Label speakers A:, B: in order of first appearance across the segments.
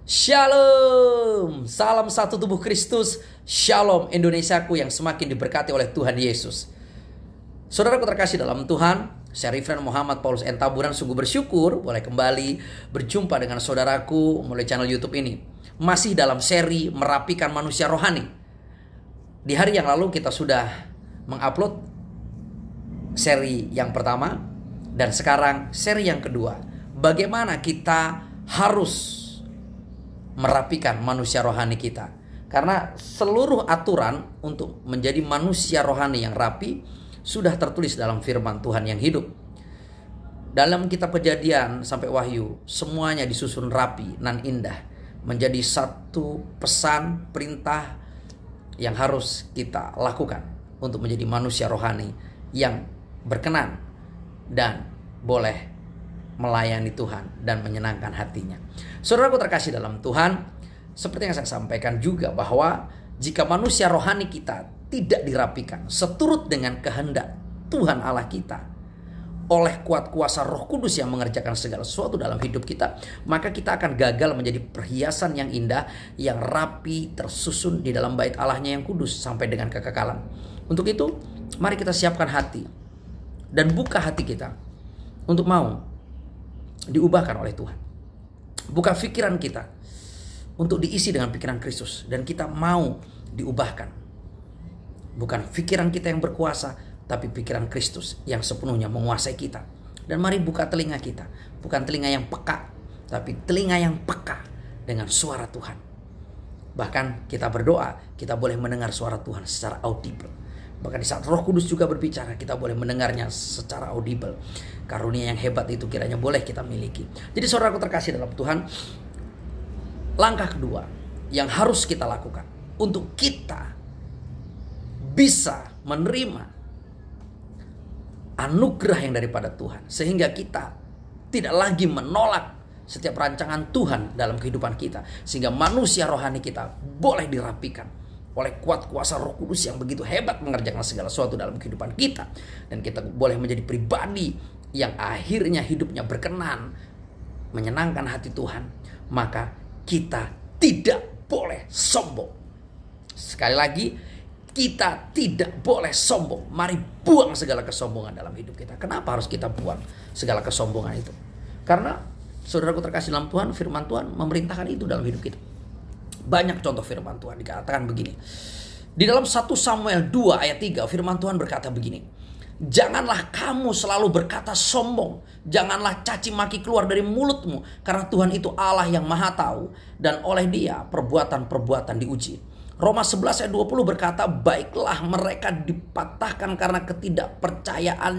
A: Shalom, salam satu tubuh Kristus. Shalom Indonesiaku yang semakin diberkati oleh Tuhan Yesus. Saudaraku terkasih dalam Tuhan, saya Rifran Muhammad Paulus N. Taburan sungguh bersyukur boleh kembali berjumpa dengan saudaraku melalui channel YouTube ini. Masih dalam seri merapikan manusia rohani. Di hari yang lalu kita sudah mengupload seri yang pertama dan sekarang seri yang kedua. Bagaimana kita harus merapikan manusia rohani kita. Karena seluruh aturan untuk menjadi manusia rohani yang rapi sudah tertulis dalam firman Tuhan yang hidup. Dalam kitab Kejadian sampai Wahyu, semuanya disusun rapi dan indah. Menjadi satu pesan, perintah yang harus kita lakukan untuk menjadi manusia rohani yang berkenan dan boleh melayani Tuhan dan menyenangkan hatinya. Saudaraku terkasih dalam Tuhan, seperti yang saya sampaikan juga bahwa jika manusia rohani kita tidak dirapikan seturut dengan kehendak Tuhan Allah kita oleh kuat kuasa Roh Kudus yang mengerjakan segala sesuatu dalam hidup kita, maka kita akan gagal menjadi perhiasan yang indah, yang rapi, tersusun di dalam bait Allahnya yang kudus sampai dengan kekekalan. Untuk itu, mari kita siapkan hati dan buka hati kita untuk mau diubahkan oleh Tuhan. Buka pikiran kita untuk diisi dengan pikiran Kristus, dan kita mau diubahkan. Bukan pikiran kita yang berkuasa, tapi pikiran Kristus yang sepenuhnya menguasai kita. Dan mari buka telinga kita, bukan telinga yang peka, tapi telinga yang peka dengan suara Tuhan. Bahkan kita berdoa, kita boleh mendengar suara Tuhan secara audible. Bahkan di saat Roh Kudus juga berbicara, kita boleh mendengarnya secara audible. Karunia yang hebat itu kiranya boleh kita miliki. Jadi saudaraku terkasih dalam Tuhan, langkah kedua yang harus kita lakukan untuk kita bisa menerima anugerah yang daripada Tuhan, sehingga kita tidak lagi menolak setiap rancangan Tuhan dalam kehidupan kita, sehingga manusia rohani kita boleh dirapikan oleh kuat kuasa Roh Kudus yang begitu hebat mengerjakan segala sesuatu dalam kehidupan kita, dan kita boleh menjadi pribadi yang akhirnya hidupnya berkenan, menyenangkan hati Tuhan. Maka kita tidak boleh sombong. Sekali lagi, kita tidak boleh sombong. Mari buang segala kesombongan dalam hidup kita. Kenapa harus kita buang segala kesombongan itu? Karena saudaraku terkasih dalam Tuhan, firman Tuhan memerintahkan itu dalam hidup kita. Banyak contoh firman Tuhan dikatakan begini. Di dalam 1 Samuel 2 ayat 3 firman Tuhan berkata begini. Janganlah kamu selalu berkata sombong. Janganlah caci maki keluar dari mulutmu. Karena Tuhan itu Allah yang maha tahu. Dan oleh Dia perbuatan-perbuatan diuji. Roma 11 ayat 20 berkata, baiklah mereka dipatahkan karena ketidakpercayaan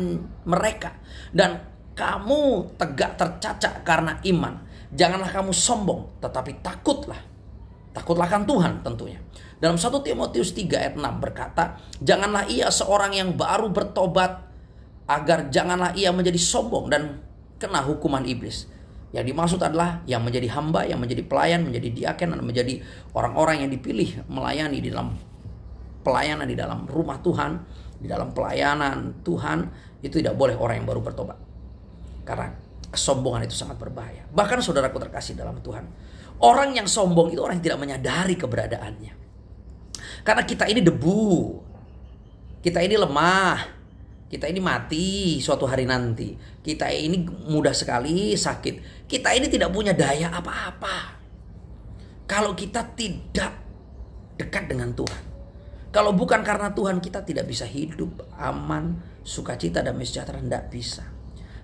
A: mereka. Dan kamu tegak tercacat karena iman. Janganlah kamu sombong, tetapi takutlah. Takutlah akan Tuhan tentunya. Dalam 1 Timotius 3 ayat 6 berkata, janganlah ia seorang yang baru bertobat, agar janganlah ia menjadi sombong dan kena hukuman iblis. Yang dimaksud adalah yang menjadi hamba, yang menjadi pelayan, menjadi diaken, dan menjadi orang-orang yang dipilih melayani di dalam pelayanan di dalam rumah Tuhan, di dalam pelayanan Tuhan. Itu tidak boleh orang yang baru bertobat, karena kesombongan itu sangat berbahaya. Bahkan saudaraku terkasih dalam Tuhan, orang yang sombong itu orang yang tidak menyadari keberadaannya. Karena kita ini debu, kita ini lemah, kita ini mati suatu hari nanti. Kita ini mudah sekali sakit. Kita ini tidak punya daya apa-apa kalau kita tidak dekat dengan Tuhan. Kalau bukan karena Tuhan, kita tidak bisa hidup aman, sukacita, damai sejahtera. Tidak bisa.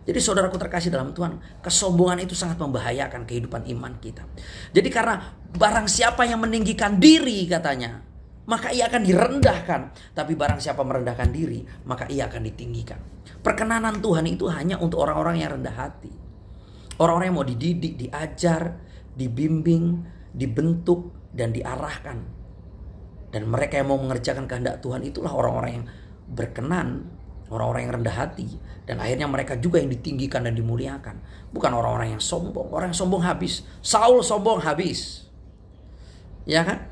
A: Jadi saudaraku terkasih dalam Tuhan, kesombongan itu sangat membahayakan kehidupan iman kita. Jadi karena barang siapa yang meninggikan diri katanya, maka ia akan direndahkan. Tapi barang siapa merendahkan diri, maka ia akan ditinggikan. Perkenanan Tuhan itu hanya untuk orang-orang yang rendah hati. Orang-orang yang mau dididik, diajar, dibimbing, dibentuk, dan diarahkan. Dan mereka yang mau mengerjakan kehendak Tuhan itulah orang-orang yang berkenan, orang-orang yang rendah hati. Dan akhirnya mereka juga yang ditinggikan dan dimuliakan. Bukan orang-orang yang sombong. Orang yang sombong habis. Saul sombong habis. Ya kan?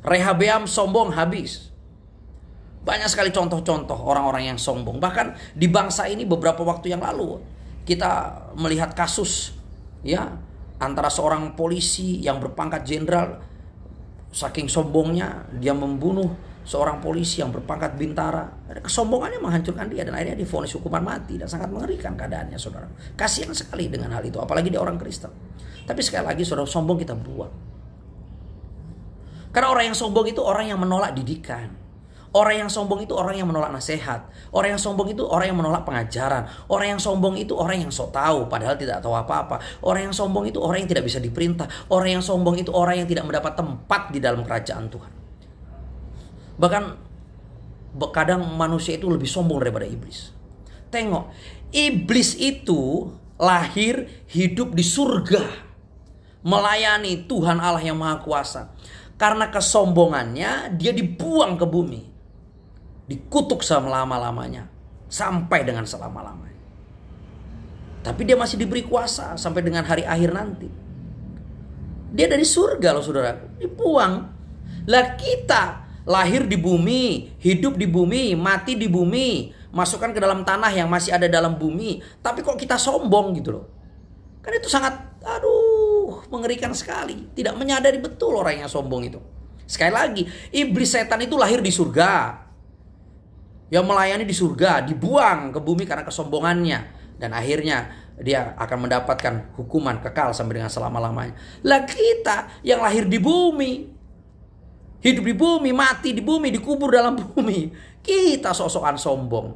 A: Rehabeam sombong habis. Banyak sekali contoh-contoh orang-orang yang sombong. Bahkan di bangsa ini beberapa waktu yang lalu kita melihat kasus ya antara seorang polisi yang berpangkat jenderal, saking sombongnya dia membunuh seorang polisi yang berpangkat bintara. Kesombongannya menghancurkan dia dan akhirnya divonis hukuman mati, dan sangat mengerikan keadaannya, saudara. Kasihan sekali dengan hal itu, apalagi dia orang Kristen. Tapi sekali lagi, saudara, sombong kita buang. Karena orang yang sombong itu orang yang menolak didikan. Orang yang sombong itu orang yang menolak nasihat. Orang yang sombong itu orang yang menolak pengajaran. Orang yang sombong itu orang yang sok tahu padahal tidak tahu apa-apa. Orang yang sombong itu orang yang tidak bisa diperintah. Orang yang sombong itu orang yang tidak mendapat tempat di dalam kerajaan Tuhan. Bahkan kadang manusia itu lebih sombong daripada iblis. Tengok, iblis itu lahir hidup di surga, melayani Tuhan Allah yang Maha Kuasa. Karena kesombongannya dia dibuang ke bumi, dikutuk selama-lamanya, sampai dengan selama-lamanya. Tapi dia masih diberi kuasa sampai dengan hari akhir nanti. Dia dari surga loh, saudara, dibuang. Lah kita lahir di bumi, hidup di bumi, mati di bumi, masukkan ke dalam tanah yang masih ada dalam bumi. Tapi kok kita sombong gitu loh. Kan itu sangat, mengerikan sekali. Tidak menyadari betul orang yang sombong itu. Sekali lagi, iblis setan itu lahir di surga, yang melayani di surga, dibuang ke bumi karena kesombongannya. Dan akhirnya dia akan mendapatkan hukuman kekal sampai dengan selama-lamanya. Lah kita yang lahir di bumi, hidup di bumi, mati di bumi, dikubur dalam bumi, kita sok-sokan sombong,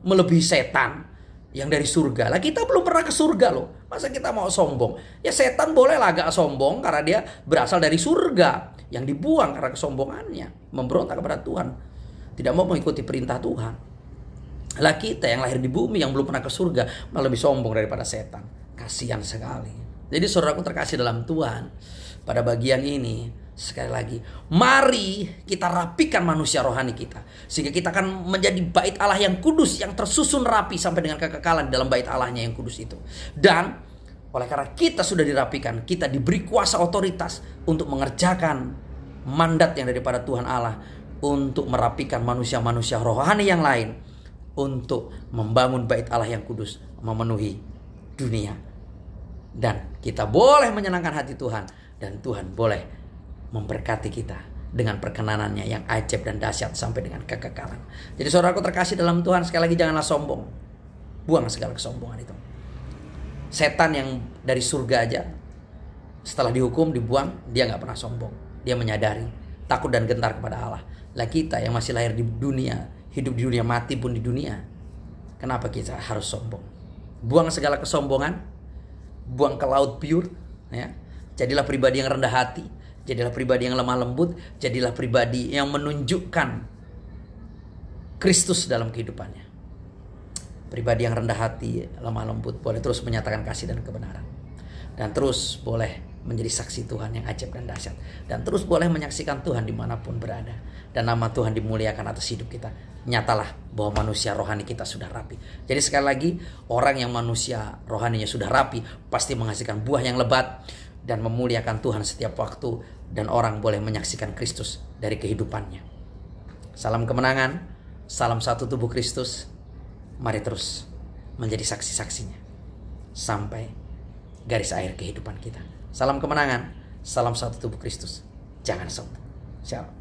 A: melebihi setan yang dari surga. Lah kita belum pernah ke surga loh, masa kita mau sombong? Ya setan bolehlah agak sombong karena dia berasal dari surga, yang dibuang karena kesombongannya, memberontak kepada Tuhan, tidak mau mengikuti perintah Tuhan. Lah kita yang lahir di bumi, yang belum pernah ke surga, malah lebih sombong daripada setan. Kasihan sekali. Jadi saudaraku terkasih dalam Tuhan, pada bagian ini sekali lagi, mari kita rapikan manusia rohani kita, sehingga kita akan menjadi bait Allah yang kudus, yang tersusun rapi sampai dengan kekekalan dalam bait Allahnya yang kudus itu. Dan oleh karena kita sudah dirapikan, kita diberi kuasa otoritas untuk mengerjakan mandat yang daripada Tuhan Allah, untuk merapikan manusia-manusia rohani yang lain, untuk membangun bait Allah yang kudus, memenuhi dunia. Dan kita boleh menyenangkan hati Tuhan, dan Tuhan boleh memberkati kita dengan perkenanannya yang ajaib dan dahsyat sampai dengan kekekalan. Jadi saudaraku terkasih dalam Tuhan, sekali lagi janganlah sombong. Buang segala kesombongan itu. Setan yang dari surga aja, setelah dihukum, dibuang, dia gak pernah sombong. Dia menyadari, takut dan gentar kepada Allah. Lah kita yang masih lahir di dunia, hidup di dunia, mati pun di dunia, kenapa kita harus sombong? Buang segala kesombongan, buang ke laut pure, ya. Jadilah pribadi yang rendah hati, jadilah pribadi yang lemah lembut, jadilah pribadi yang menunjukkan Kristus dalam kehidupannya. Pribadi yang rendah hati, lemah lembut, boleh terus menyatakan kasih dan kebenaran, dan terus boleh menjadi saksi Tuhan yang ajaib dan dahsyat, dan terus boleh menyaksikan Tuhan dimanapun berada, dan nama Tuhan dimuliakan atas hidup kita. Nyatalah bahwa manusia rohani kita sudah rapi. Jadi sekali lagi, orang yang manusia rohaninya sudah rapi pasti menghasilkan buah yang lebat dan memuliakan Tuhan setiap waktu, dan orang boleh menyaksikan Kristus dari kehidupannya. Salam kemenangan, salam satu tubuh Kristus. Mari terus menjadi saksi-saksinya sampai garis akhir kehidupan kita. Salam kemenangan, salam satu tubuh Kristus. Jangan sombong. Shalom.